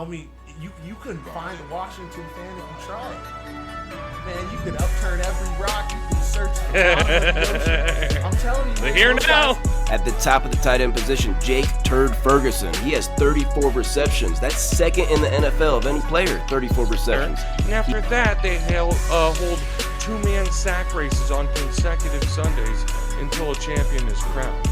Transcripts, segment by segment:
Tell me, you couldn't find a Washington fan if you tried. Man, you could upturn every rock. You can search the bottom of the ocean. I'm telling you. They're here now. At the top of the tight end position, Jake Turd Ferguson. He has 34 receptions. That's second in the NFL of any player, 34 receptions. And after that, they hold two-man sack races on consecutive Sundays until a champion is crowned.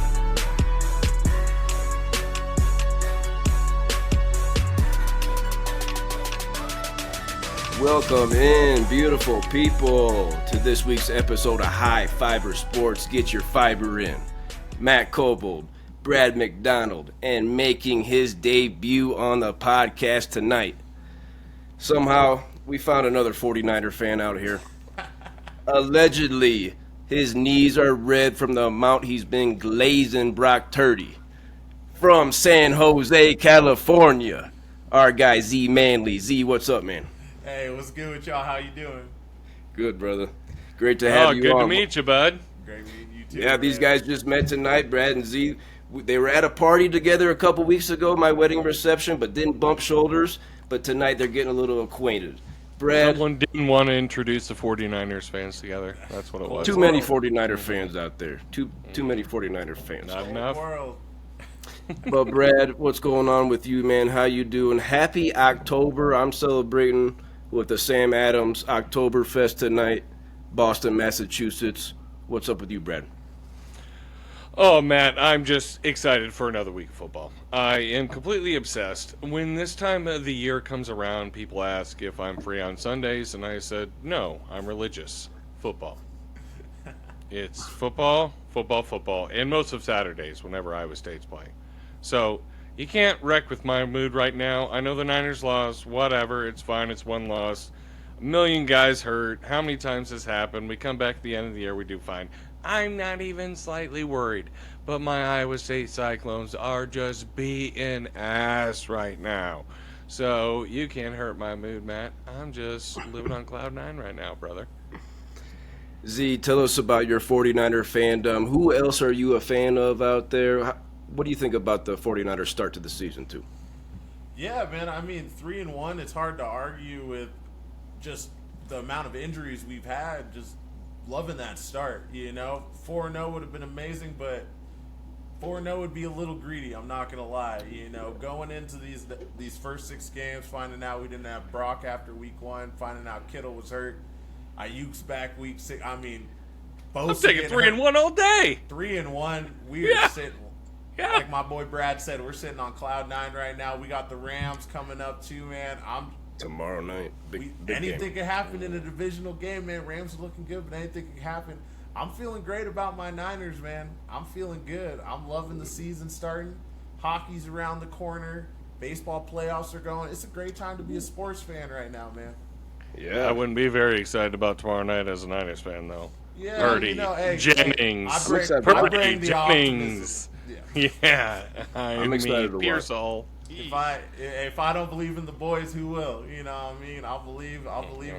Welcome in, beautiful people, to this week's episode of High Fiber Sports. Get your fiber in. Matt Cobold, Brad McDonald, and making his debut on the podcast tonight. Somehow, we found another 49er fan out here. Allegedly, his knees are red from the amount he's been glazing Brock Purdy. From San Jose, California, our guy Z Manley. Z, what's up, man? Hey, what's good with y'all? How you doing? Good, brother. Great to have you good on. to meet you, bud. Great meeting you too. Yeah, these guys just met tonight, Brad and Z. They were at a party together a couple weeks ago, my wedding reception, but didn't bump shoulders. But tonight they're getting a little acquainted. Brad, Someone didn't want to introduce the 49ers fans together. That's what it was. too many 49er fans out there. Too many 49er fans. Not enough. World. But Brad, what's going on with you, man? How you doing? Happy October. I'm celebrating with the Sam Adams Oktoberfest tonight, Boston, Massachusetts. What's up with you, Brad? Oh, Matt, I'm just excited for another week of football. I am completely obsessed. When this time of the year comes around, people ask if I'm free on Sundays, and I said, no, I'm religious. Football. It's football, football, football, and most of Saturdays whenever Iowa State's playing. So you can't wreck with my mood right now. I know the Niners lost, whatever, it's fine, it's one loss. A million guys hurt. How many times has happened? We come back at the end of the year, we do fine. I'm not even slightly worried, but my Iowa State Cyclones are just beating ass right now. So you can't hurt my mood, Matt. I'm just living on cloud nine right now, brother. Z, tell us about your 49er fandom. Who else are you a fan of out there? What do you think about the 49ers start to the season, too? Yeah, man. I mean, 3-1. It's hard to argue with just the amount of injuries we've had. Just loving that start. 4-0 would have been amazing, but 4-0 would be a little greedy. I'm not gonna lie. Going into these first 6 games, finding out we didn't have Brock after week 1, finding out Kittle was hurt, Ayuk's back week 6. I mean, both. I'm taking 3-1 all day. 3-1. We are sitting. Yeah. Like my boy Brad said, we're sitting on cloud 9 right now. We got the Rams coming up too, man. Tomorrow night. Big anything game. can happen in a divisional game, man. Rams are looking good, but anything can happen. I'm feeling great about my Niners, man. I'm feeling good. I'm loving the season starting. Hockey's around the corner. Baseball playoffs are going. It's a great time to be a sports fan right now, man. Yeah. I wouldn't be very excited about tomorrow night as a Niners fan, though. Yeah, Purdy, I Jennings, bring the Jennings. Yeah, I'm excited to watch. Pearsall. If I don't believe in the boys, who will? You know what I mean? I'll believe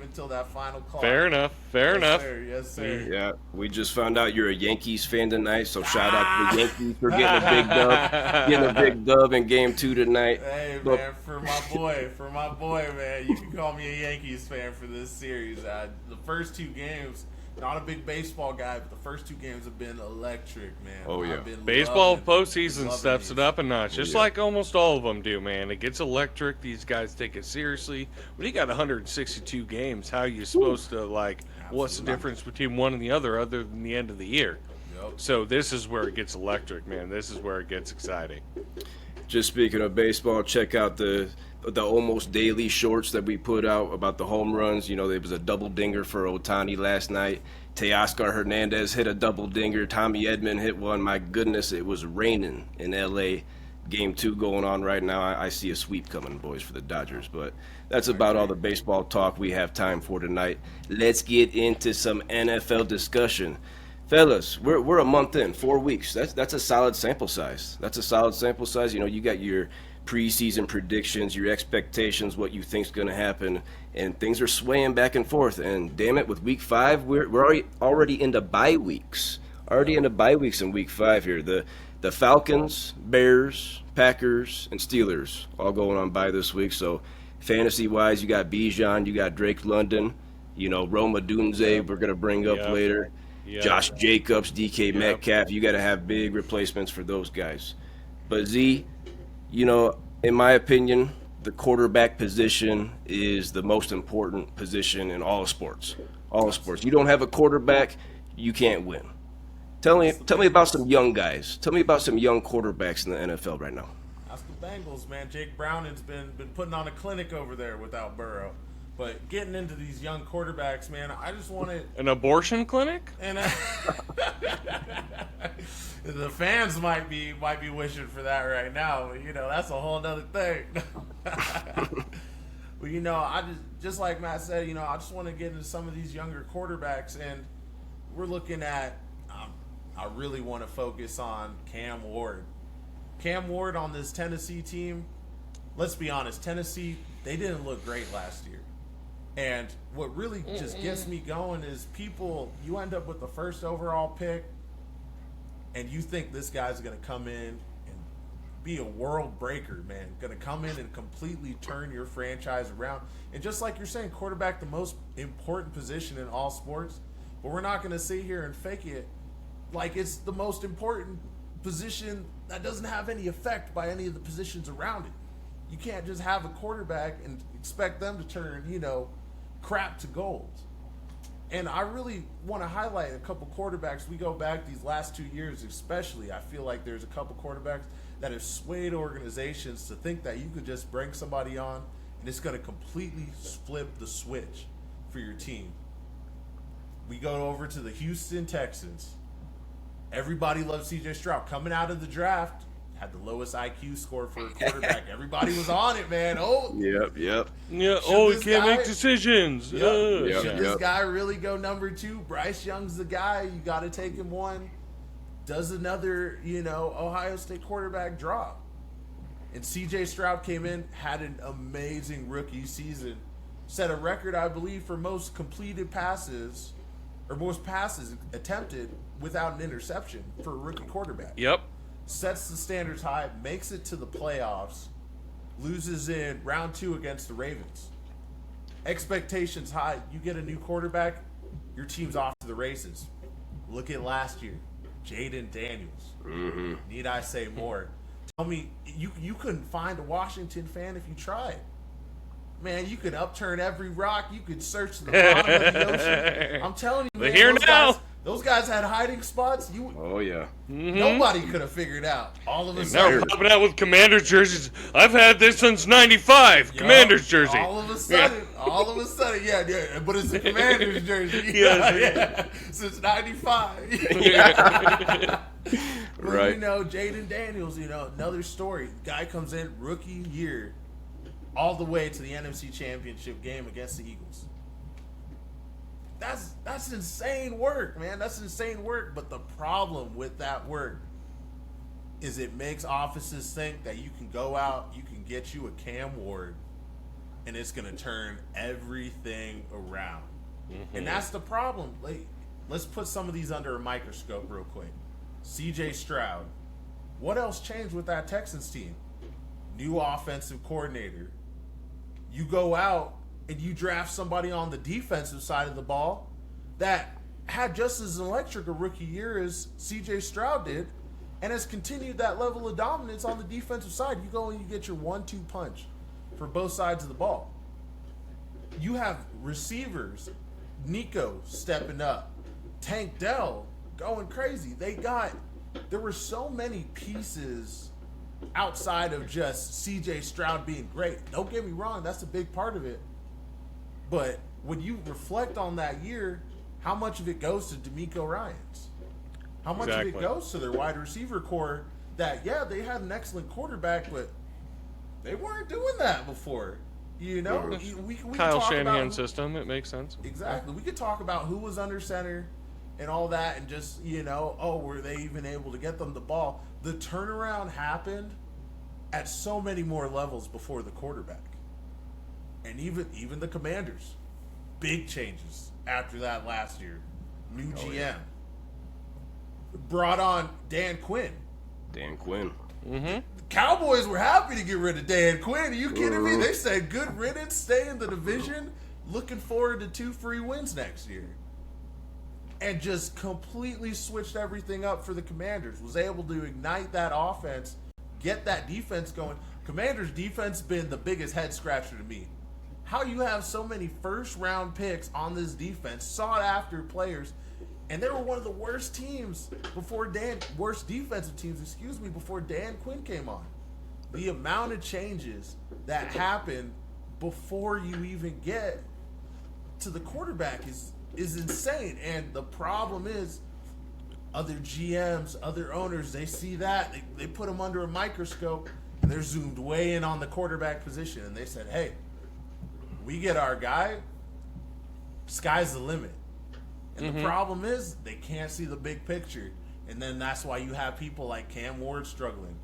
until that final call. Fair enough. Yes, sir. Yeah, we just found out you're a Yankees fan tonight, so shout out to the Yankees for getting a big dub in Game 2 tonight. Hey, man, for my boy, man, you can call me a Yankees fan for this series. The first 2 games, not a big baseball guy, but the first 2 games have been electric, man. Oh, yeah. Baseball postseason steps these. it up a notch, just like almost all of them do, man. It gets electric. These guys take it seriously. When you got 162 games, how are you supposed to, what's the difference between one and the other than the end of the year? Yep. So this is where it gets electric, man. This is where it gets exciting. Just speaking of baseball, check out the almost daily shorts that we put out about the home runs. There was a double dinger for Ohtani last night. Teoscar Hernandez hit a double dinger. Tommy Edman hit one. My goodness, it was raining in L.A. Game 2 going on right now. I see a sweep coming, boys, for the Dodgers. But that's about all the baseball talk we have time for tonight. Let's get into some NFL discussion. Fellas, we're a month in, 4 weeks. That's a solid sample size. You got your preseason predictions, your expectations, what you think's going to happen, and things are swaying back and forth. And damn it, with Week 5, we're already into bye weeks. In Week 5 here. The Falcons, Bears, Packers, and Steelers all going on bye this week. So fantasy-wise, you got Bijan, you got Drake London, Roma Dunze we're going to bring up later. Yep. Josh Jacobs, DK Metcalf. You got to have big replacements for those guys. But Z, in my opinion, the quarterback position is the most important position in all sports. All sports. You don't have a quarterback, you can't win. Tell me about some young guys. Tell me about some young quarterbacks in the NFL right now. That's the Bengals, man. Jake Browning's been putting on a clinic over there without Burrow. But getting into these young quarterbacks, man, I just want to... An abortion clinic? And the fans might be wishing for that right now. But, that's a whole nother thing. Well, I just like Matt said, I just want to get into some of these younger quarterbacks, and we're looking at... I really want to focus on Cam Ward. Cam Ward on this Tennessee team, let's be honest, Tennessee, they didn't look great last year. And what really just gets me going is you end up with the first overall pick, and you think this guy's going to come in and be a world breaker, man. Going to come in and completely turn your franchise around. And just like you're saying, quarterback, the most important position in all sports, but we're not going to sit here and fake it like it's the most important position that doesn't have any effect by any of the positions around it. You can't just have a quarterback and expect them to turn, crap to gold. And I really want to highlight a couple quarterbacks. We go back these last 2 years especially. I feel like there's a couple quarterbacks that have swayed organizations to think that you could just bring somebody on and it's going to completely flip the switch for your team. We go over to the Houston Texans. Everybody loves CJ Stroud. Coming out of the draft, had the lowest IQ score for a quarterback. Everybody was on it, man. Oh, Yep. Yeah. He can't make decisions. Should this guy really go number 2? Bryce Young's the guy. You got to take him 1. Does another, Ohio State quarterback drop? And CJ Stroud came in, had an amazing rookie season. Set a record, I believe, for most completed passes, or most passes attempted without an interception for a rookie quarterback. Yep. Sets the standards high, makes it to the playoffs, loses in round 2 against the Ravens. Expectations high. You get a new quarterback, your team's off to the races. Look at last year. Jaden Daniels. Mm-hmm. Need I say more? Tell me, you couldn't find a Washington fan if you tried. Man, you could upturn every rock. You could search the bottom of the ocean. I'm telling you, man. They're here now. Those guys had hiding spots. Oh, yeah. Nobody could have figured out. All of a Now sudden. we're popping out with Commanders jerseys. I've had this since 95. Commanders jersey. All of a sudden, yeah. But it's a Commanders jersey. Yeah. Since 95. Right. Jaden Daniels, another story. Guy comes in, rookie year, all the way to the NFC Championship game against the Eagles. That's insane work, man. That's insane work. But the problem with that work is it makes offices think that you can go out, you can get you a Cam Ward, and it's going to turn everything around. Mm-hmm. And that's the problem. Let's put some of these under a microscope real quick. CJ Stroud. What else changed with that Texans team? New offensive coordinator. You go out and you draft somebody on the defensive side of the ball that had just as electric a rookie year as CJ Stroud did and has continued that level of dominance on the defensive side. You go and you get your 1-2 punch for both sides of the ball. You have receivers, Nico stepping up, Tank Dell going crazy. There were so many pieces outside of just CJ Stroud being great. Don't get me wrong, that's a big part of it. But when you reflect on that year, how much of it goes to DeMeco Ryans? How much of it goes to their wide receiver core that, they had an excellent quarterback, but they weren't doing that before. We Kyle Shanahan system, it makes sense. Exactly. We could talk about who was under center and all that and just, were they even able to get them the ball? The turnaround happened at so many more levels before the quarterback. And even the Commanders, big changes after that last year. New GM. Yeah. Brought on Dan Quinn. Mm-hmm. Cowboys were happy to get rid of Dan Quinn. Are you kidding me? They said good riddance, stay in the division. Looking forward to 2 free wins next year. And just completely switched everything up for the Commanders. Was able to ignite that offense, get that defense going. Commanders' defense been the biggest head scratcher to me. How you have so many first-round picks on this defense, sought-after players, and they were one of the worst teams worst defensive teams, before Dan Quinn came on. The amount of changes that happen before you even get to the quarterback is insane. And the problem is, other GMs, other owners, they see that, they put them under a microscope, and they're zoomed way in on the quarterback position, and they said, hey, we get our guy, sky's the limit. And the problem is they can't see the big picture. And then that's why you have people like Cam Ward struggling.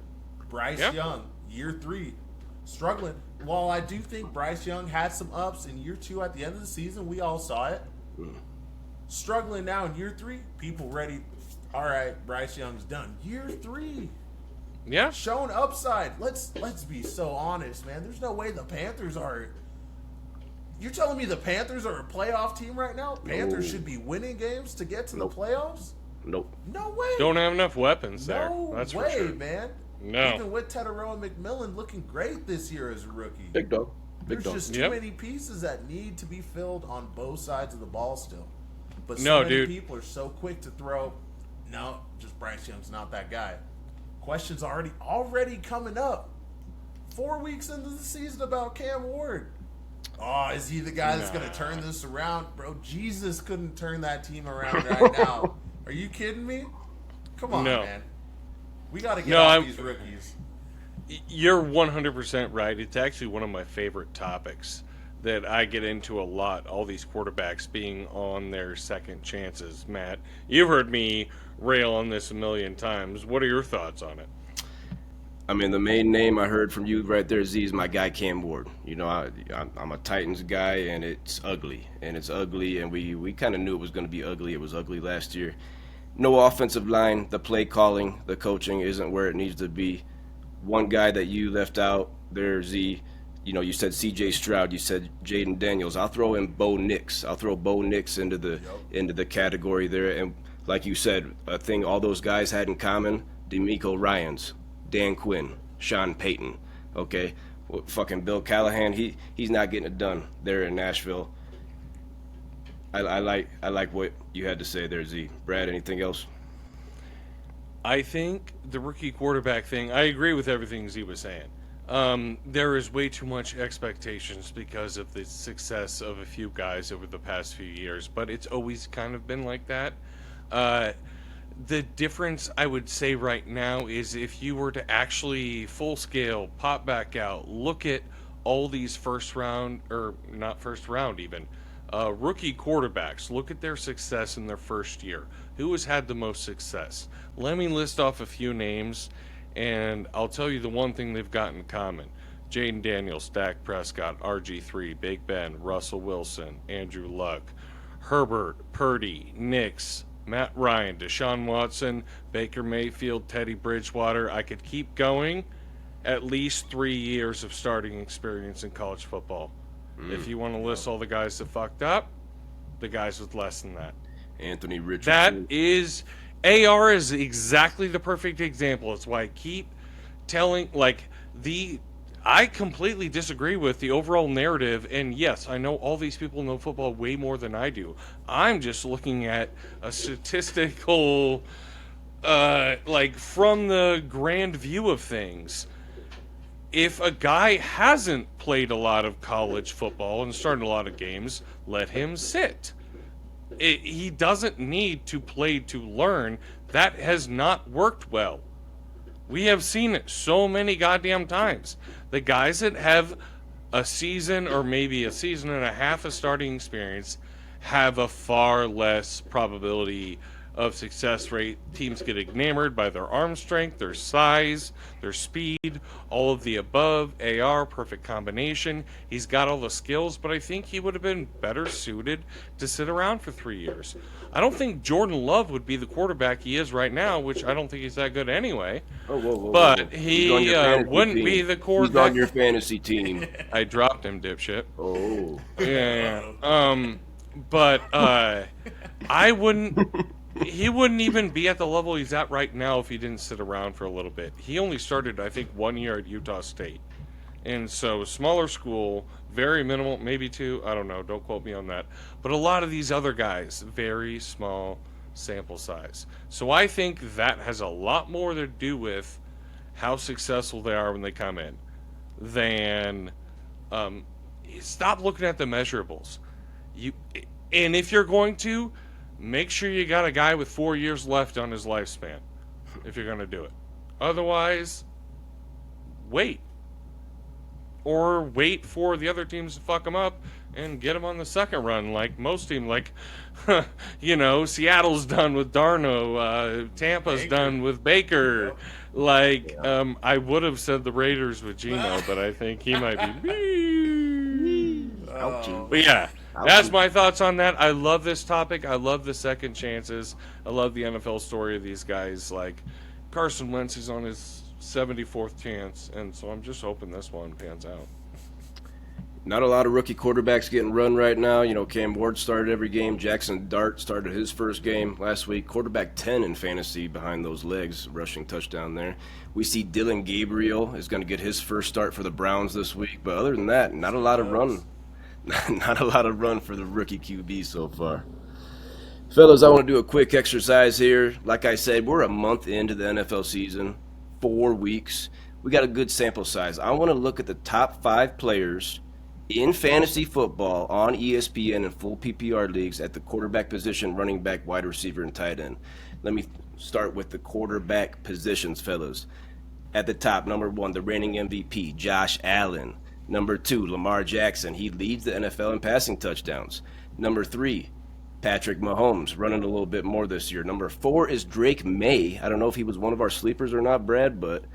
Bryce Young, year 3, struggling. While I do think Bryce Young had some ups in year 2 at the end of the season, we all saw it. Struggling now in year 3, people ready. All right, Bryce Young's done. Year 3. Yeah. Showing upside. Let's be so honest, man. There's no way the Panthers are... You're telling me the Panthers are a playoff team right now? Panthers should be winning games to get to the playoffs? Nope. No way. Don't have enough weapons there. No That's way, for sure. man. No. Even with Teteroa McMillan looking great this year as a rookie. Big dog. There's just too many pieces that need to be filled on both sides of the ball still. But so many people are so quick to throw, no, just Bryce Young's not that guy. Questions already coming up 4 weeks into the season about Cam Ward. Oh, is he the guy that's going to turn this around? Bro, Jesus couldn't turn that team around right now. Are you kidding me? Come on, man. We got to get off these rookies. You're 100% right. It's actually one of my favorite topics that I get into a lot, all these quarterbacks being on their second chances. Matt, you've heard me rail on this a million times. What are your thoughts on it? I mean, the main name I heard from you right there, Z, is my guy Cam Ward. You know, I'm a Titans guy, and it's ugly. And we kind of knew it was going to be ugly. It was ugly last year. No offensive line. The play calling, the coaching isn't where it needs to be. One guy that you left out there, Z, you know, you said CJ Stroud, you said Jaden Daniels. I'll throw in Bo Nix. I'll throw Bo Nix into the category there. And like you said, a thing all those guys had in common, DeMeco Ryans, Dan Quinn, Sean Payton, okay? Well, fucking Bill Callahan, he's not getting it done there in Nashville. I like what you had to say there, Z. Brad, anything else? I think the rookie quarterback thing, I agree with everything Z was saying. There is way too much expectations because of the success of a few guys over the past few years, but it's always kind of been like that. The difference I would say right now is if you were to actually full scale pop back out, look at all these first round, or not first round even, rookie quarterbacks, look at their success in their first year. Who has had the most success? Let me list off a few names, and I'll tell you the one thing they've got in common. Jaden Daniels, Dak Prescott, RG3, Big Ben, Russell Wilson, Andrew Luck, Herbert, Purdy, Nix, Matt Ryan, Deshaun Watson, Baker Mayfield, Teddy Bridgewater. I could keep going. At least 3 years of starting experience in college football. If you want to list all the guys that fucked up, the guys with less than that. Anthony Richardson. AR is exactly the perfect example. It's why I keep telling, I completely disagree with the overall narrative, and yes, I know all these people know football way more than I do. I'm just looking at a statistical, from the grand view of things. If a guy hasn't played a lot of college football and started a lot of games, let him sit. He doesn't need to play to learn. That has not worked well. We have seen it so many goddamn times. The guys that have a season or maybe a season and a half of starting experience have a far less probability of success rate. Teams get enamored by their arm strength, their size, their speed, all of the above. AR, perfect combination. He's got all the skills, but I think he would have been better suited to sit around for 3 years. I don't think Jordan Love would be the quarterback he is right now, which I don't think he's that good anyway. Whoa. But he wouldn't be the quarterback. He's on your fantasy team. I dropped him, dipshit. Oh. Yeah. But I wouldn't. He wouldn't even be at the level he's at right now if he didn't sit around for a little bit. He only started, I think, 1 year at Utah State. And so, smaller school, very minimal, maybe 2, I don't know, don't quote me on that. But a lot of these other guys, very small sample size. So I think that has a lot more to do with how successful they are when they come in than stop looking at the measurables. And if you're going to, make sure you got a guy with 4 years left on his lifespan if you're going to do it. Otherwise, wait. Or wait for the other teams to fuck him up and get him on the second run like most teams. Like, Seattle's done with Darno. Tampa's Baker. done with Baker. Yep. Like, I would have said the Raiders with Geno, but I think he might be... Ouchie. But yeah, that's my thoughts on that. I love this topic. I love the second chances. I love the NFL story of these guys. Like Carson Wentz is on his 74th chance, and so I'm just hoping this one pans out. Not a lot of rookie quarterbacks getting run right now. Cam Ward started every game. Jackson Dart started his first game last week. Quarterback 10 in fantasy behind those legs, rushing touchdown there. We see Dylan Gabriel is going to get his first start for the Browns this week. But other than that, not a lot of run. Not a lot of run for the rookie QB so far. Fellas, I want to do a quick exercise here. Like I said, we're a month into the NFL season, 4 weeks. We got a good sample size. I want to look at the top 5 players in fantasy football on ESPN and full PPR leagues at the quarterback position, running back, wide receiver, and tight end. Let me start with the quarterback positions, fellas. At the top, number 1, the reigning MVP, Josh Allen. Number 2, Lamar Jackson. He leads the NFL in passing touchdowns. Number 3, Patrick Mahomes, running a little bit more this year. Number 4 is Drake May. I don't know if he was one of our sleepers or not, Brad, but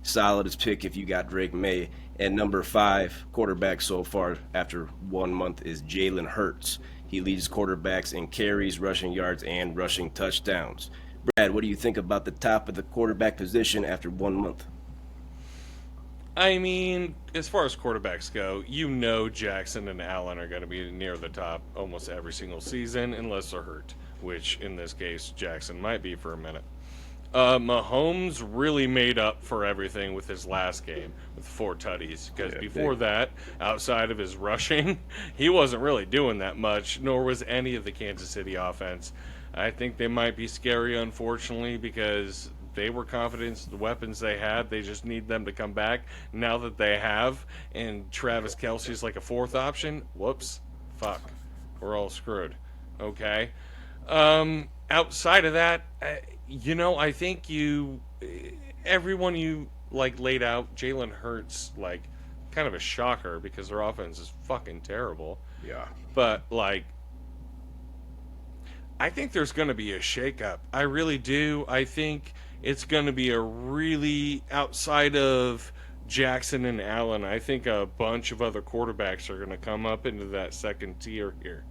solid as pick if you got Drake May. And number 5, quarterback so far after 1 month, is Jalen Hurts. He leads quarterbacks in carries, rushing yards, and rushing touchdowns. Brad, what do you think about the top of the quarterback position after 1 month? I mean, as far as quarterbacks go, Jackson and Allen are going to be near the top almost every single season unless they're hurt, which in this case Jackson might be for a minute. Mahomes really made up for everything with his last game with 4 tutties, because before that, outside of his rushing, he wasn't really doing that much, nor was any of the Kansas City offense. I think they might be scary, unfortunately, because they were confident in the weapons they had. They just need them to come back now that they have. And Travis Kelce's like a 4th option. Whoops. Fuck. We're all screwed. Okay. Outside of that, I think everyone you laid out, Jalen Hurts, kind of a shocker because their offense is fucking terrible. Yeah. But I think there's going to be a shakeup. I really do. I think it's going to be a really, outside of Jackson and Allen, I think a bunch of other quarterbacks are going to come up into that second tier here.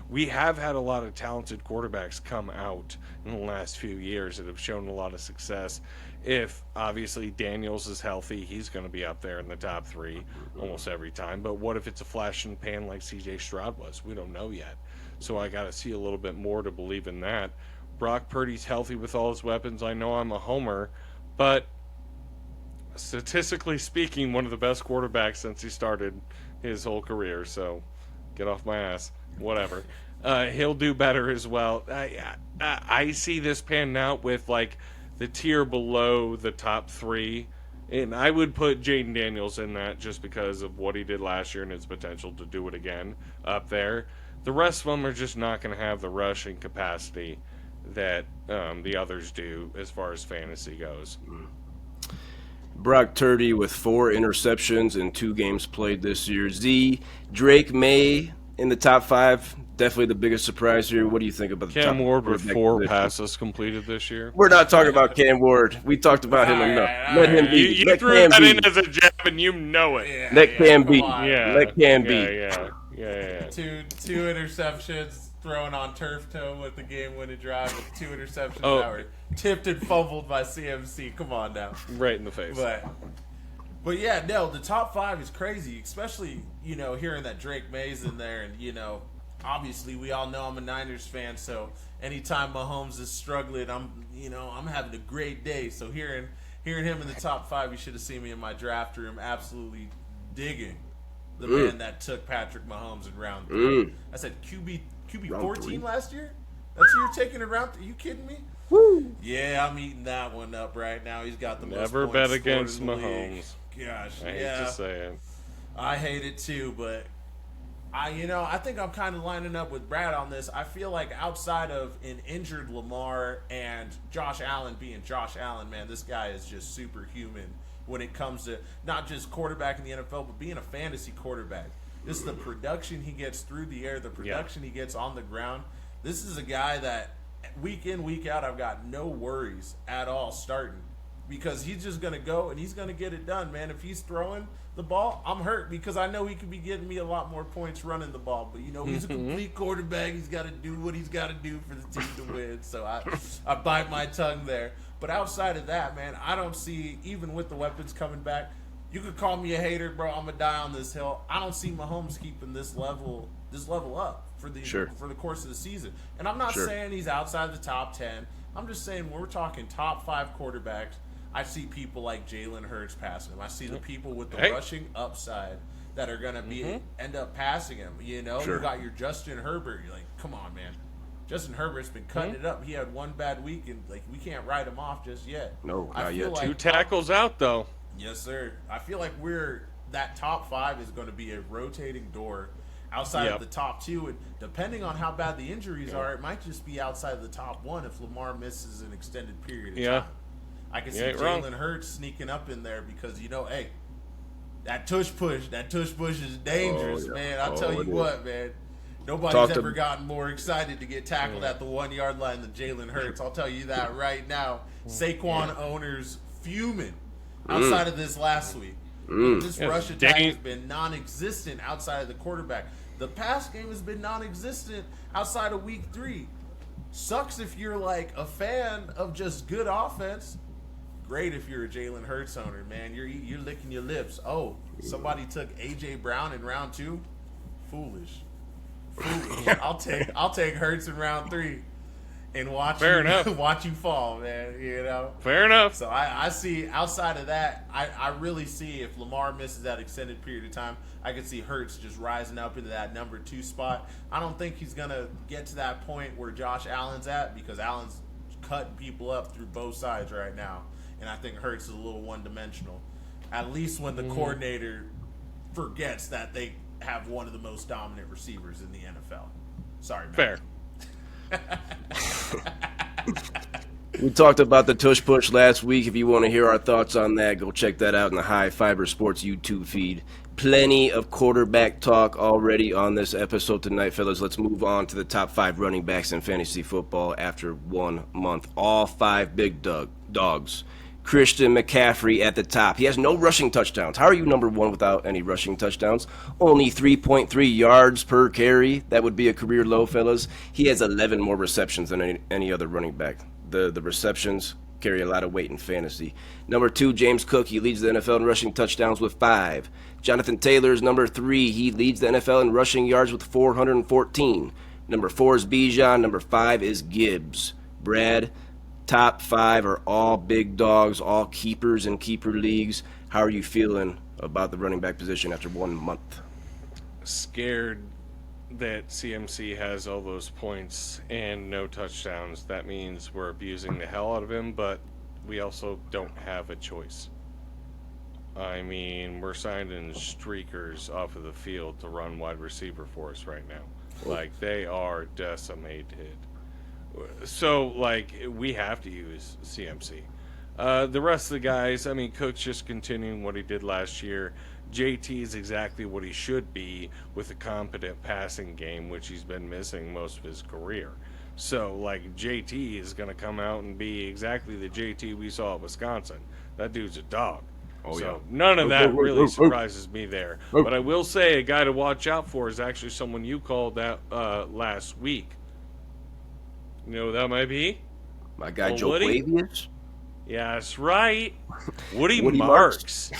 We have had a lot of talented quarterbacks come out in the last few years that have shown a lot of success. If, obviously, Daniels is healthy, he's going to be up there in the top 3 almost every time. But what if it's a flash in the pan like CJ Stroud was? We don't know yet. So I got to see a little bit more to believe in that. Brock Purdy's healthy with all his weapons. I know I'm a homer, but statistically speaking, one of the best quarterbacks since he started his whole career. So get off my ass. Whatever. He'll do better as well. I see this panning out with the tier below the top 3, and I would put Jaden Daniels in that just because of what he did last year and his potential to do it again up there. The rest of them are just not going to have the rushing capacity that the others do as far as fantasy goes. Brock Purdy with 4 interceptions in 2 games played this year. Drake May in the top 5 definitely the biggest surprise here. What do you think about the Cam top Ward with quarterback 4 position? passes completed this year. We're not talking about Cam Ward. We talked about him enough. Let him be. You Let threw Cam that be. in as a jab, and you know it. Yeah, Let Cam come be. on. Let Cam be. Yeah. Two interceptions thrown on turf toe with the game-winning drive with 2 interceptions Oh. that were tipped and fumbled by CMC. Come on now. Right in the face. But yeah, no, the top 5 is crazy, especially, hearing that Drake May's in there. And, obviously we all know I'm a Niners fan, so anytime Mahomes is struggling, I'm having a great day. So hearing him in the top 5, you should have seen me in my draft room absolutely digging the man that took Patrick Mahomes in round 3. I said QB 14 last year? That's who you're taking in round 3? Are you kidding me? Woo. Yeah, I'm eating that one up right now. He's got the most Never points bet scored against in the league. Mahomes. Gosh, I hate yeah. to say it. I hate it too, but I think I'm kind of lining up with Brad on this. I feel like outside of an injured Lamar and Josh Allen being Josh Allen, man, this guy is just superhuman when it comes to not just quarterback in the NFL, but being a fantasy quarterback. This is the production he gets through the air, the production he gets on the ground. This is a guy that week in, week out, I've got no worries at all starting. Because he's just going to go and he's going to get it done, man. If he's throwing the ball, I'm hurt because I know he could be getting me a lot more points running the ball. But, he's a complete quarterback. He's got to do what he's got to do for the team to win. So I bite my tongue there. But outside of that, man, I don't see, even with the weapons coming back, you could call me a hater, bro. I'm going to die on this hill. I don't see Mahomes keeping this level up for the course of the season. And I'm not saying he's outside the top 10. I'm just saying when we're talking top 5 quarterbacks, I see people like Jalen Hurts passing him. I see the people with the rushing upside that are going to end up passing him. You got your Justin Herbert. You're like, come on, man. Justin Herbert's been cutting it up. He had one bad week, and we can't write him off just yet. No, not yet. Like 2 tackles out, though. Yes, sir. I feel like that top 5 is going to be a rotating door outside of the top 2. And depending on how bad the injuries are, it might just be outside of the top 1 if Lamar misses an extended period of time. I can see Jalen Hurts sneaking up in there because, hey, that tush push is dangerous, man. I'll tell you what, man. Nobody's ever gotten more excited to get tackled at the 1-yard line than Jalen Hurts. I'll tell you that right now. Saquon owners fuming outside of this last week. This rush attack has been non-existent outside of the quarterback. The pass game has been non-existent outside of week 3. Sucks if you're like a fan of just good offense. Great if you're a Jalen Hurts owner, man. You're licking your lips. Oh, somebody took A.J. Brown in round 2? Foolish. I'll take Hurts in round 3 and watch you fall, man. Fair enough. So I see outside of that, I really see if Lamar misses that extended period of time, I could see Hurts just rising up into that number 2 spot. I don't think he's gonna get to that point where Josh Allen's at because Allen's cutting people up through both sides right now. And I think Hurts is a little one-dimensional. At least when the coordinator forgets that they have one of the most dominant receivers in the NFL. Sorry, man. Fair. We talked about the tush push last week. If you want to hear our thoughts on that, go check that out in the High Fiber Sports YouTube feed. Plenty of quarterback talk already on this episode tonight, fellas. Let's move on to the top 5 running backs in fantasy football after 1 month. All 5 big dogs. Christian McCaffrey at the top. He has no rushing touchdowns. How are you number 1 without any rushing touchdowns? Only 3.3 yards per carry. That would be a career low, fellas. He has 11 more receptions than any other running back. The receptions carry a lot of weight in fantasy. Number 2, James Cook. He leads the NFL in rushing touchdowns with 5. Jonathan Taylor is number 3. He leads the NFL in rushing yards with 414. Number 4 is Bijan. Number 5 is Gibbs. Brad, top 5 are all big dogs, all keepers in keeper leagues. How are you feeling about the running back position after 1 month? Scared that CMC has all those points and no touchdowns. That means we're abusing the hell out of him, but we also don't have a choice. I mean, we're signing streakers off of the field to run wide receiver for us right now. Like, they are decimated. So, we have to use CMC. The rest of the guys, I mean, Cook's just continuing what he did last year. JT is exactly what he should be with a competent passing game, which he's been missing most of his career. So, like, JT is going to come out and be exactly the JT we saw at Wisconsin. That dude's a dog. Oh, so yeah. none of that really surprises me there. But I will say a guy to watch out for is actually someone you called that last week. You know who that might be? My guy Oh, Joe Woody? Quavius. Yeah, that's right. Woody Woody Marks.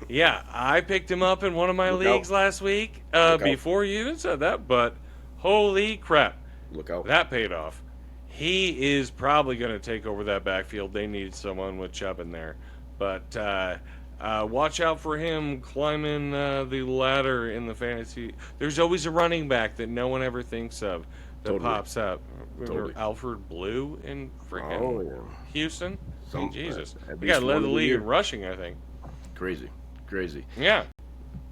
Yeah, I picked him up in one of my Look leagues out. last week Look out. before you even said that, but holy crap. Look out. That paid off. He is probably going to take over that backfield. They need someone with Chubb in there. But watch out for him climbing the ladder in the fantasy. There's always a running back that no one ever thinks of that Totally. pops up. Remember Totally. Alfred Blue in freaking Oh, yeah. Houston? Jesus. At He got least led one the of the league year. in rushing, I think. Crazy. Yeah.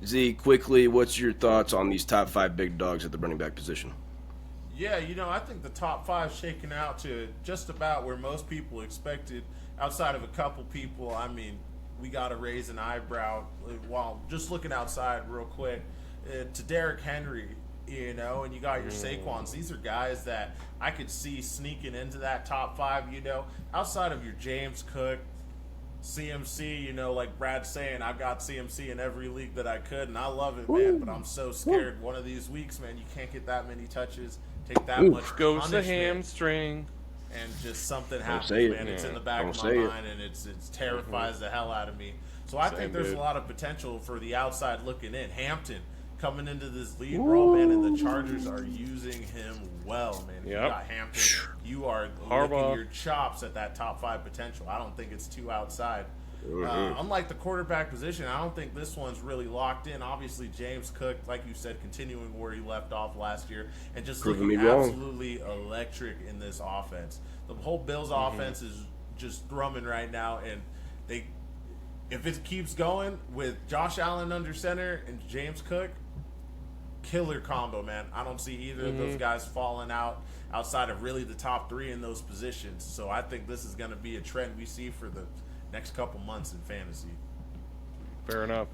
Z, quickly, what's your thoughts on these top 5 big dogs at the running back position? Yeah, I think the top 5 shaking out to just about where most people expected, outside of a couple people. I mean, we got to raise an eyebrow while just looking outside real quick to Derrick Henry, and you got your Saquons. These are guys that I could see sneaking into that top 5, outside of your James Cook, CMC, like Brad's saying, I've got CMC in every league that I could, and I love it, man, but I'm so scared. One of these weeks, man, you can't get that many touches, take that much Goes the punishment, hamstring. and just something happens, say it. man. It's in the back Don't of my say it. mind, and it terrifies the hell out of me. So I think there's dude. a lot of potential for the outside looking in. Hampton coming into this lead role, man, and the Chargers are using him well, man. If Yep. you got Hampton, you are Harbaugh. licking your chops at that top 5 potential. I don't think it's too outside. Unlike the quarterback position, I don't think this one's really locked in. Obviously, James Cook, like you said, continuing where he left off last year and just Proving looking me wrong. absolutely electric in this offense. The whole Bills offense is just thrumming right now, and if it keeps going with Josh Allen under center and James Cook, killer combo, man. I don't see either of those guys falling out outside of really the top 3 in those positions. So I think this is going to be a trend we see for the next couple months in fantasy. Fair enough.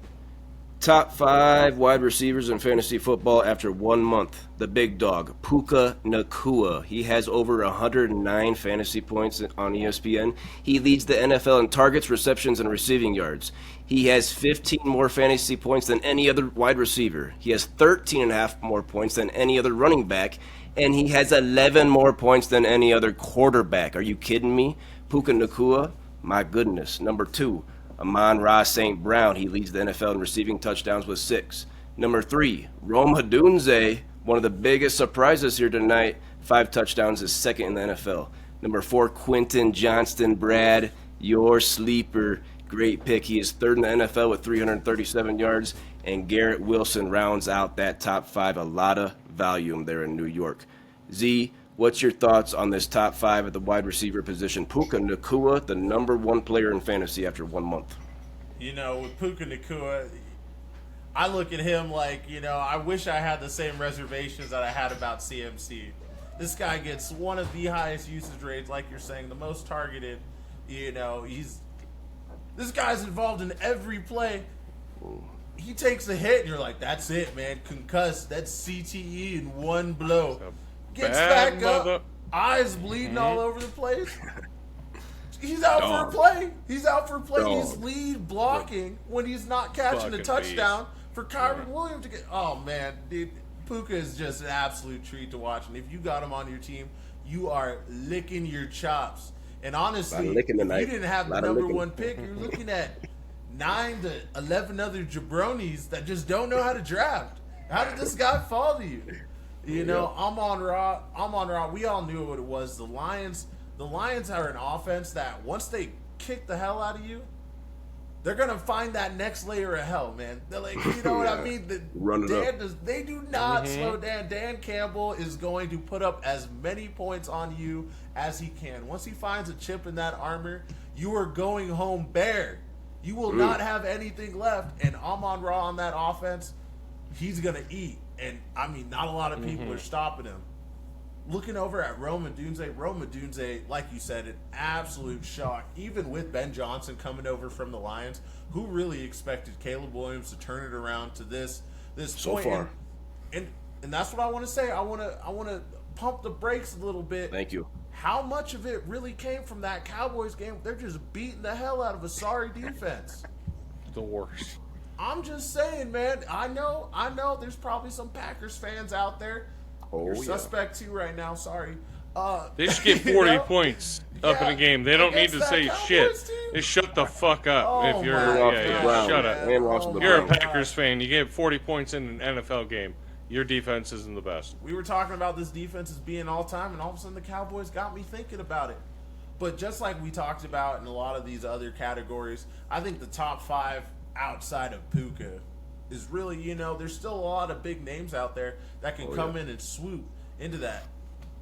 Top 5 wide receivers in fantasy football after 1 month. The big dog, Puka Nacua. He has over 109 fantasy points on ESPN. He leads the NFL in targets, receptions, and receiving yards. He has 15 more fantasy points than any other wide receiver. He has 13 and a half more points than any other running back. And he has 11 more points than any other quarterback. Are you kidding me? Puka Nacua? My goodness. Number 2. Amon-Ra St. Brown. He leads the NFL in receiving touchdowns with 6. Number 3, Rome Odunze, one of the biggest surprises here tonight. 5 touchdowns, is second in the NFL. Number 4, Quinton Johnston. Brad, your sleeper. Great pick. He is third in the NFL with 337 yards. And Garrett Wilson rounds out that top 5. A lot of volume there in New York. Z, what's your thoughts on this top 5 at the wide receiver position? Puka Nacua, the number 1 player in fantasy after 1 month. With Puka Nacua, I look at him like, I wish I had the same reservations that I had about CMC. This guy gets one of the highest usage rates, like you're saying, the most targeted. This guy's involved in every play. He takes a hit, and you're like, that's it, man. Concussed. That's CTE in one blow. Gets Bad back up, mother- eyes bleeding all over the place. He's out for a play. He's lead blocking when he's not catching a Fucking touchdown for Kyron Williams to get. Oh man, dude, Puka is just an absolute treat to watch. And if you got him on your team, you are licking your chops. And honestly, if you didn't have the number 1 pick, you're looking at 9 to 11 other jabronis that just don't know how to draft. How did this guy fall to you? Amon-Ra, we all knew what it was. The Lions are an offense that once they kick the hell out of you, they're going to find that next layer of hell, man. They're like, you know what I mean? They do not slow down. Dan Campbell is going to put up as many points on you as he can. Once he finds a chip in that armor, you are going home bare. You will not have anything left. And Amon-Ra on that offense, he's going to eat. And, not a lot of people are stopping him. looking over at Rome Odunze, like you said, an absolute shock. Even with Ben Johnson coming over from the Lions, who really expected Caleb Williams to turn it around to this So point? far. And that's what I want to say. I want to pump the brakes a little bit. Thank you. How much of it really came from that Cowboys game? They're just beating the hell out of a sorry defense. The worst. I'm just saying, man. I know. There's probably some Packers fans out there. Oh, You're yeah. suspect too right now. Sorry. They should get 40 points up in a game. They don't need against to that say Cowboys shit. team? They shut the fuck up Oh if you're. my Yeah, God, shut man. up. And lost to the You're a Browns. Packers fan. You get 40 points in an NFL game. Your defense isn't the best. We were talking about this defense as being all time, and all of a sudden the Cowboys got me thinking about it. But just like we talked about in a lot of these other categories, I think the top 5 outside of Puka is really, there's still a lot of big names out there that can come in and swoop into that.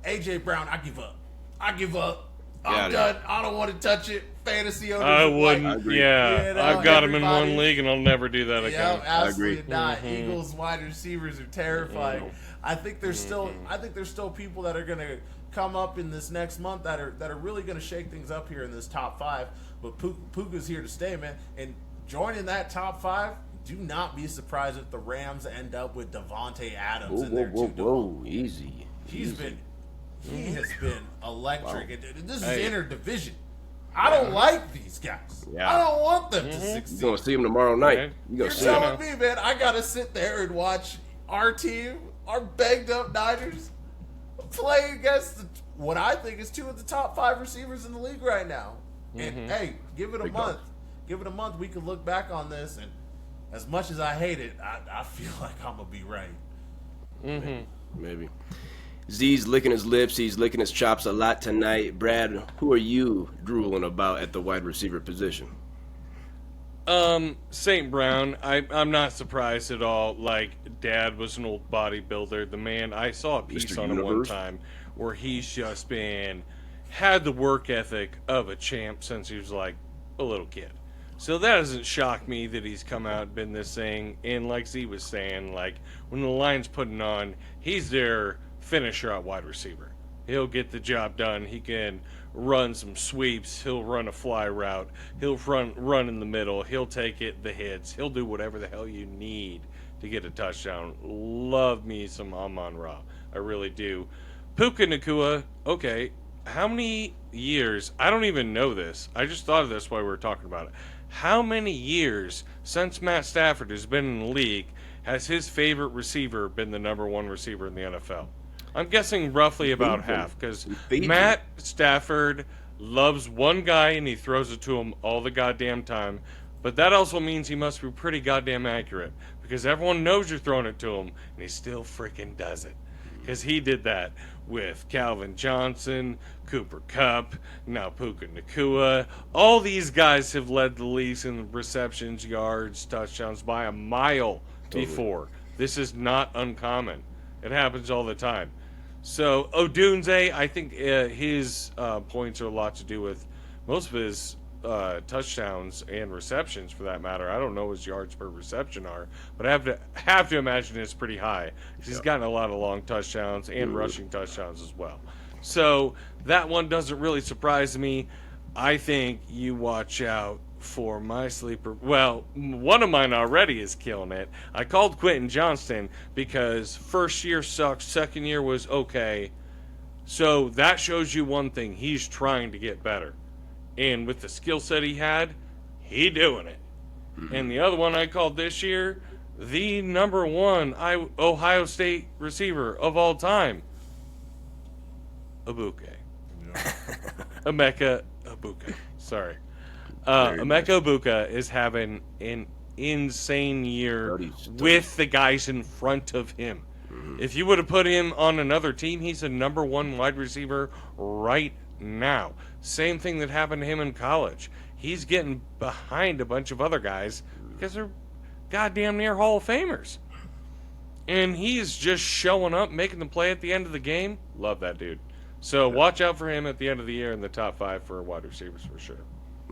A.J. Brown, I give up. I'm done. I don't want to touch it. Fantasy owners. I like, wouldn't. Yeah, I've got him in one league, and I'll never do that again. Yeah, absolutely agree. not. Eagles wide receivers are terrifying. I think there's still people that are going to come up in this next month that are really going to shake things up here in this top 5. But Puka's here to stay, man. And joining that top 5, do not be surprised if the Rams end up with Devontae Adams in there too. Whoa, easy. He has been electric. Wow. And this is interdivision. I don't like these guys. Yeah. I don't want them to You're succeed. going to see him tomorrow night. Okay. You're You're going to see him. telling me, man, I got to sit there and watch our team, our banged up Niners, play against what I think is 2 of the top 5 receivers in the league right now. And, hey, give it a Big month. dog. Give it a month. We can look back on this. And as much as I hate it, I feel like I'm going to be right. Maybe. Z's licking his lips. He's licking his chops a lot tonight. Brad, who are you drooling about at the wide receiver position? St. Brown, I'm not surprised at all. Like, Dad was an old bodybuilder. The man, I saw a piece Mr. on him one Universe. time where he's just had the work ethic of a champ since he was like a little kid. So that doesn't shock me that he's come out and been this thing. And like Z was saying, like, when the line's putting on, he's their finisher at wide receiver. He'll get the job done. He can run some sweeps. He'll run a fly route. He'll run in the middle. He'll take the hits. He'll do whatever the hell you need to get a touchdown. Love me some Amon-Ra. I really do. Puka Nacua, okay, how many years? I don't even know this. I just thought of this while we were talking about it. How many years since Matt Stafford has been in the league has his favorite receiver been the number 1 receiver in the NFL? I'm guessing roughly about half, because Matt Stafford loves one guy and he throws it to him all the goddamn time. But that also means he must be pretty goddamn accurate, because everyone knows you're throwing it to him and he still freaking does it. Because he did that with Calvin Johnson, Cooper Kupp, now Puka Nacua. All these guys have led the leagues in receptions, yards, touchdowns by a mile before. This is not uncommon. It happens all the time. So Odunze, I think his points are a lot to do with most of his touchdowns and receptions, for that matter. I don't know what his yards per reception are, but I have to imagine it's pretty high, because he's gotten a lot of long touchdowns and rushing touchdowns as well. So that one doesn't really surprise me. I think you watch out for my sleeper. Well, one of mine already is killing it. I called Quinton Johnston because first year sucked, second year was okay. So that shows you one thing. He's trying to get better. And with the skill set he had, he doing it. And the other one I called this year, the number 1 Ohio State receiver of all time, Emeka Egbuka. Sorry. Emeka Egbuka is having an insane year with the guys in front of him. If you would have put him on another team, he's a number 1 wide receiver right now. Same thing that happened to him in college. He's getting behind a bunch of other guys because they're goddamn near Hall of Famers. And he's just showing up, making the play at the end of the game. Love that dude. So watch out for him at the end of the year in the top 5 for wide receivers for sure.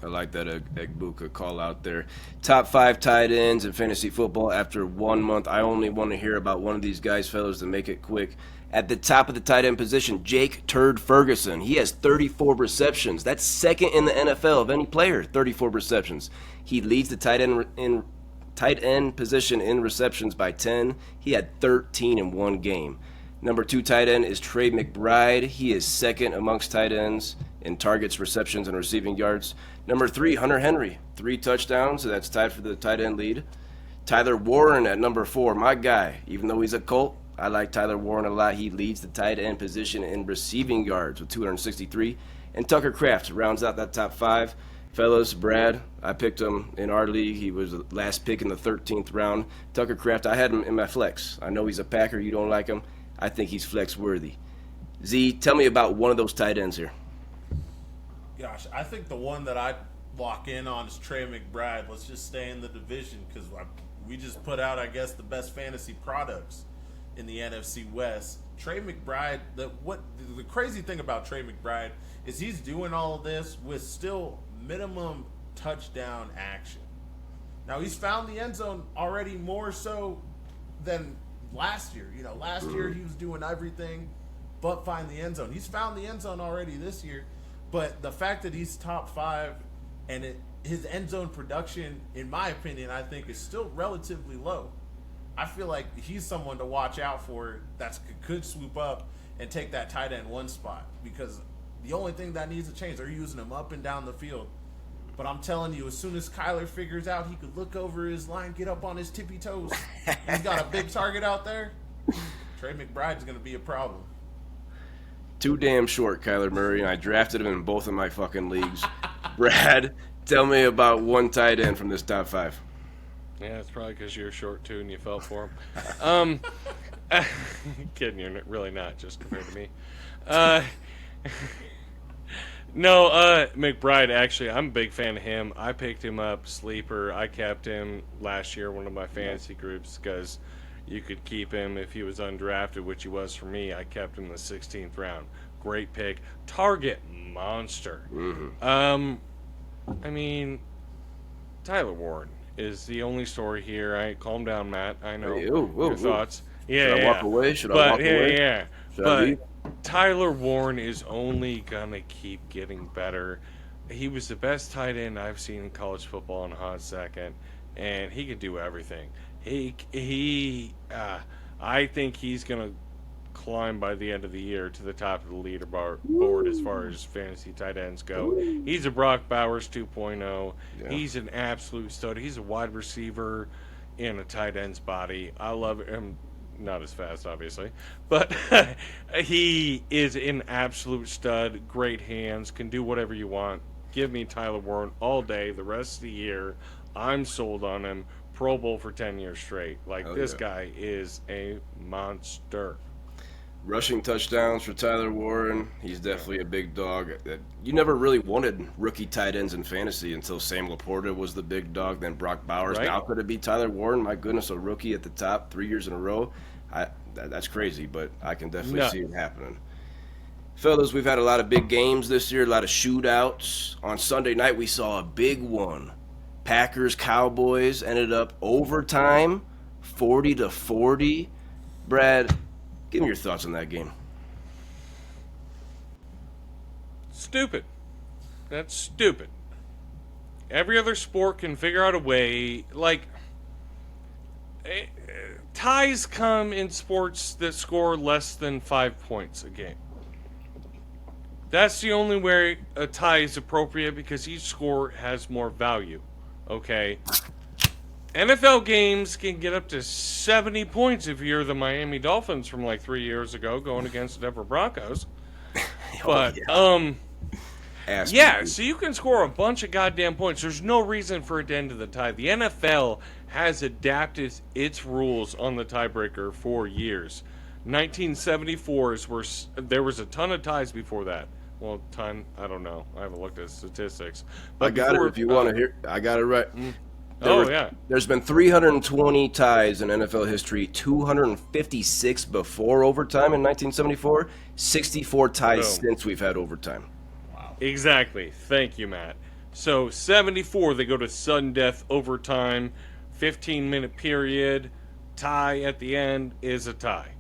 I like that Egbuka call out there. Top 5 tight ends in fantasy football after 1 month. I only want to hear about one of these guys, fellas, to make it quick. At the top of the tight end position, Jake Turd Ferguson. He has 34 receptions. That's second in the NFL of any player, 34 receptions. He leads the tight end position in receptions by 10. He had 13 in one game. Number 2 tight end is Trey McBride. He is second amongst tight ends in targets, receptions, and receiving yards. Number 3, Hunter Henry, 3 touchdowns, so that's tied for the tight end lead. Tyler Warren at number 4, my guy. Even though he's a Colt, I like Tyler Warren a lot. He leads the tight end position in receiving yards with 263. And Tucker Kraft rounds out that top 5. Fellas, Brad, I picked him in our league. He was the last pick in the 13th round. Tucker Kraft, I had him in my flex. I know he's a Packer. You don't like him. I think he's flex worthy. Z, tell me about one of those tight ends here. Gosh, I think the one that I'd lock in on is Trey McBride. Let's just stay in the division because we just put out, I guess, the best fantasy products in the NFC West. Trey McBride, the crazy thing about Trey McBride is he's doing all of this with still minimum touchdown action. Now, he's found the end zone already more so than last year. You know, last year he was doing everything but find the end zone. He's found the end zone already this year, but the fact that he's top 5 and his end zone production, in my opinion, I think is still relatively low. I feel like he's someone to watch out for that could swoop up and take that tight end 1 spot, because the only thing that needs to change, they're using him up and down the field. But I'm telling you, as soon as Kyler figures out he could look over his line, get up on his tippy toes, he's got a big target out there, Trey McBride's going to be a problem. Too damn short, Kyler Murray, and I drafted him in both of my fucking leagues. Brad, tell me about one tight end from this top 5. Yeah, it's probably because you're short too and you fell for him. Kidding, you're really not, just compared to me. No, McBride, actually, I'm a big fan of him. I picked him up, sleeper. I kept him last year, one of my fantasy groups, because you could keep him if he was undrafted, which he was for me. I kept him in the 16th round. Great pick. Target monster. Mm-hmm. I mean, Tyler Warren is the only story here. Calm down, Matt. I know your thoughts. Yeah, Should I walk away? Should I walk away? Yeah. Should I But leave? Tyler Warren is only gonna keep getting better. He was the best tight end I've seen in college football in a hot second, and he can do everything. I think he's gonna climb by the end of the year to the top of the leaderboard as far as fantasy tight ends go. He's a Brock Bowers 2.0. Yeah. He's an absolute stud. He's a wide receiver in a tight end's body. I love him. Not as fast, obviously, but he is an absolute stud. Great hands, can do whatever you want. Give me Tyler Warren all day. The rest of the year, I'm sold on him. Pro Bowl for 10 years straight. This guy is a monster. Rushing touchdowns for Tyler Warren. He's definitely a big dog. You never really wanted rookie tight ends in fantasy until Sam Laporta was the big dog, then Brock Bowers. Right. Now could it be Tyler Warren? My goodness, a rookie at the top 3 years in a row. That's crazy, but I can definitely see it happening. Fellas, we've had a lot of big games this year, a lot of shootouts. On Sunday night, we saw a big one. Packers, Cowboys ended up overtime, 40-40. Brad, give me your thoughts on that game. Stupid. That's stupid. Every other sport can figure out a way. Ties come in sports that score less than 5 points a game. That's the only way a tie is appropriate, because each score has more value. Okay? NFL games can get up to 70 points if you're the Miami Dolphins from 3 years ago going against the Denver Broncos. But, so you can score a bunch of goddamn points. There's no reason for it to end in the tie. The NFL has adapted its rules on the tiebreaker for years. 1974 is where there was a ton of ties before that. Well, ton, I don't know. I haven't looked at statistics. But I got it if you want to hear. I got it right. There's been 320 ties in NFL history, 256 before overtime in 1974, 64 ties since we've had overtime. Wow. Exactly. Thank you, Matt. So 74, they go to sudden death overtime, 15-minute period, tie at the end is a tie.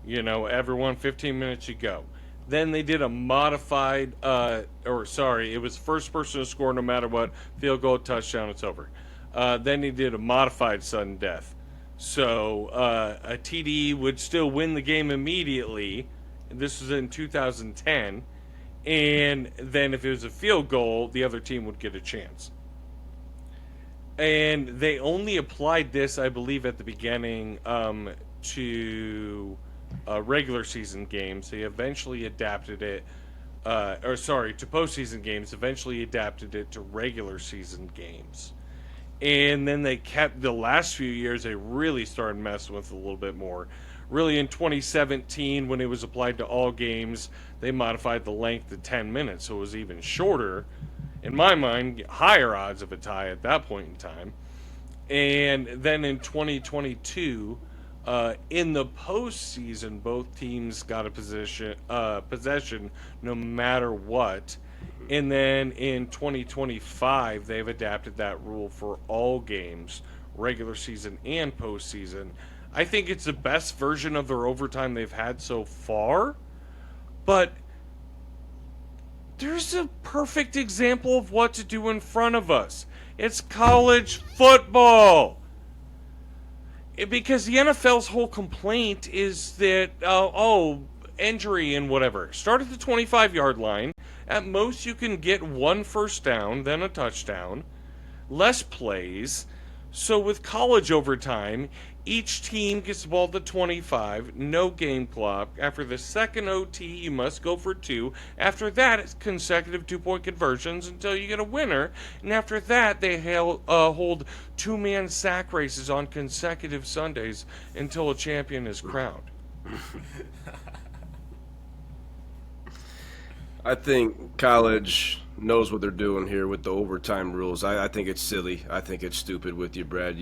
Everyone 15 minutes you go. Then they did a modified, it was first person to score no matter what, field goal, touchdown, it's over. Then they did a modified sudden death. So a TD would still win the game immediately. This was in 2010. And then if it was a field goal, the other team would get a chance. And they only applied this, I believe, at the beginning to regular season games. They eventually adapted it, to postseason games, eventually adapted it to regular season games. And then they kept, the last few years, they really started messing with it a little bit more. Really, in 2017, when it was applied to all games, they modified the length to 10 minutes, so it was even shorter. In my mind, higher odds of a tie at that point in time. And then in 2022, in the postseason, both teams got a possession no matter what. And then in 2025, they've adapted that rule for all games, regular season and postseason. I think it's the best version of their overtime they've had so far, but there's a perfect example of what to do in front of us. It's college football. Because the NFL's whole complaint is that, injury and whatever. Start at the 25-yard line. At most, you can get one first down, then a touchdown. Less plays. So with college overtime, each team gets the ball at the 25, no game clock. After the second OT, you must go for 2. After that, it's consecutive 2-point conversions until you get a winner. And after that, they hold 2-man sack races on consecutive Sundays until a champion is crowned. I think college knows what they're doing here with the overtime rules. I think it's silly. I think it's stupid with you, Brad.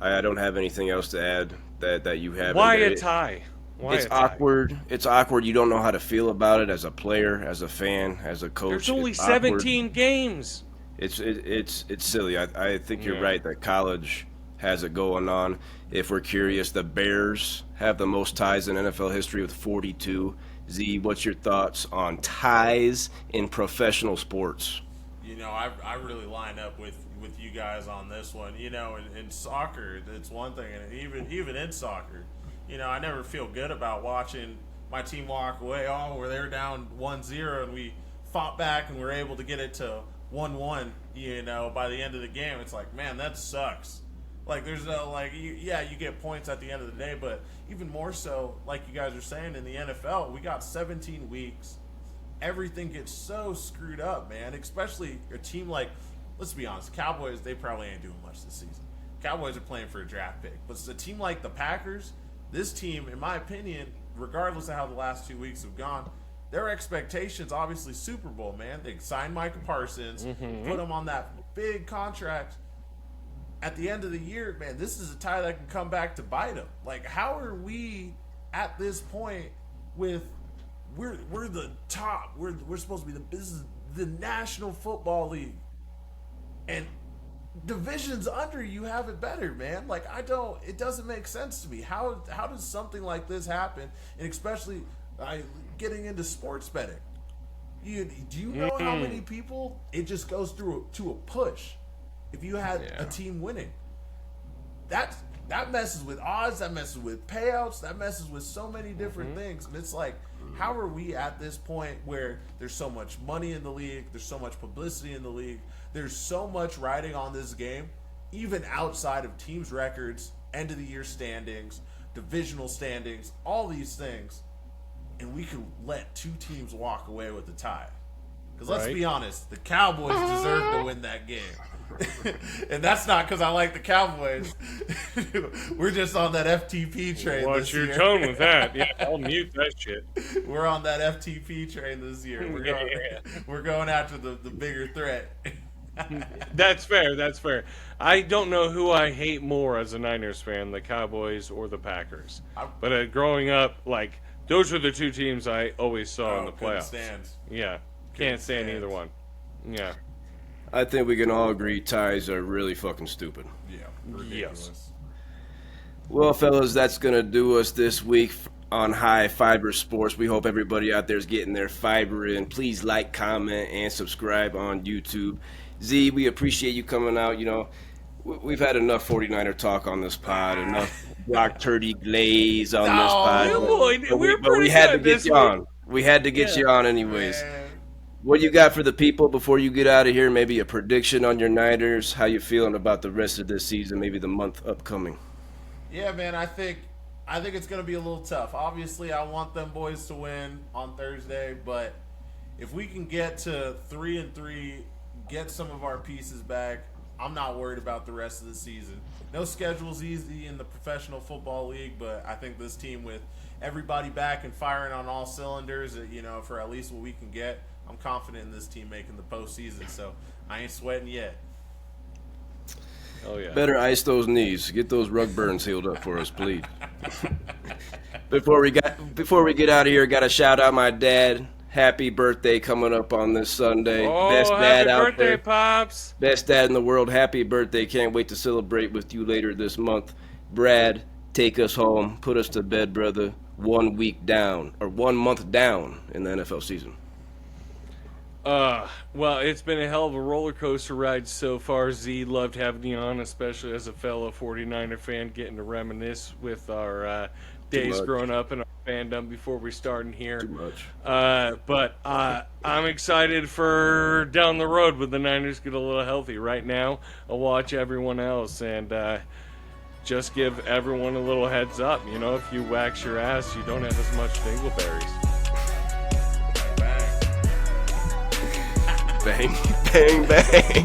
I don't have anything else to add that you have. Why a tie? It's awkward. It's awkward. You don't know how to feel about it as a player, as a fan, as a coach. There's only 17 games. It's silly. I think you're right that college has it going on. If we're curious, the Bears have the most ties in NFL history with 42. Z, what's your thoughts on ties in professional sports? I really line up with you guys on this one. In soccer, it's one thing, and even in soccer, I never feel good about watching my team walk away. Oh, where they're down 1-0, and we fought back and we're able to get it to 1-1. By the end of the game, it's like, man, that sucks. Like, there's no, you get points at the end of the day, but even more so, like you guys are saying, in the NFL, we got 17 weeks. Everything gets so screwed up, man, especially a team like, let's be honest, Cowboys, they probably ain't doing much this season. Cowboys are playing for a draft pick. But it's a team like the Packers, this team, in my opinion, regardless of how the last 2 weeks have gone, their expectations, obviously Super Bowl, man. They signed Micah Parsons, put him on that big contract. At the end of the year, man, this is a tie that can come back to bite them. Like, how are we at this point with we're the top? We're supposed to be this is the National Football League, and divisions under you have it better, man. Like, it doesn't make sense to me. How does something like this happen? And especially getting into sports betting. Do you know how many people it just goes through to a push? If you had a team winning, that messes with odds, that messes with payouts, that messes with so many different things. And it's like, how are we at this point where there's so much money in the league, there's so much publicity in the league, there's so much riding on this game, even outside of teams' records, end of the year standings, divisional standings, all these things, and we can let two teams walk away with the tie. Because let's be honest, the Cowboys deserve to win that game. And that's not because I like the Cowboys. We're just on that FTP train Watch this your year. tone with that. Yeah, I'll mute that shit. We're on that FTP train this year. We're going after the bigger threat. That's fair. That's fair. I don't know who I hate more as a Niners fan, the Cowboys or the Packers. But growing up, those were the two teams I always saw in the playoffs. Stand. Yeah, can't stand either one. Yeah. I think we can all agree ties are really fucking stupid. Yeah, ridiculous. Well, fellas, that's going to do us this week on High Fiber Sports. We hope everybody out there is getting their fiber in. Please like, comment, and subscribe on YouTube. Z, we appreciate you coming out. You know, we've had enough 49er talk on this pod, enough Brock Turdy glaze on this pod. But we had to get you on. We had to get you on anyways. What do you got for the people before you get out of here? Maybe a prediction on your Niners. How you feeling about the rest of this season, maybe the month upcoming? Yeah, man, I think it's going to be a little tough. Obviously, I want them boys to win on Thursday, but if we can get to 3-3, get some of our pieces back, I'm not worried about the rest of the season. No schedule's easy in the professional football league, but I think this team with everybody back and firing on all cylinders, you know, for at least what we can get, I'm confident in this team making the postseason, so I ain't sweating yet. Oh yeah. Better ice those knees. Get those rug burns healed up for us, please. Before we get out of here, got to shout out my dad. Happy birthday coming up on this Sunday. Oh, Best dad happy out birthday, there. Pops. Best dad in the world. Happy birthday. Can't wait to celebrate with you later this month. Brad, take us home. Put us to bed, brother. 1 week down, or 1 month down in the NFL season. Well, it's been a hell of a roller coaster ride so far. Z, loved having you on, especially as a fellow 49er fan, getting to reminisce with our days growing up and our fandom before we started here. Too much. But I'm excited for down the road when the Niners get a little healthy. Right now, I'll watch everyone else and just give everyone a little heads up. You know, if you wax your ass, you don't have as much dingleberries. Bang, bang, bang.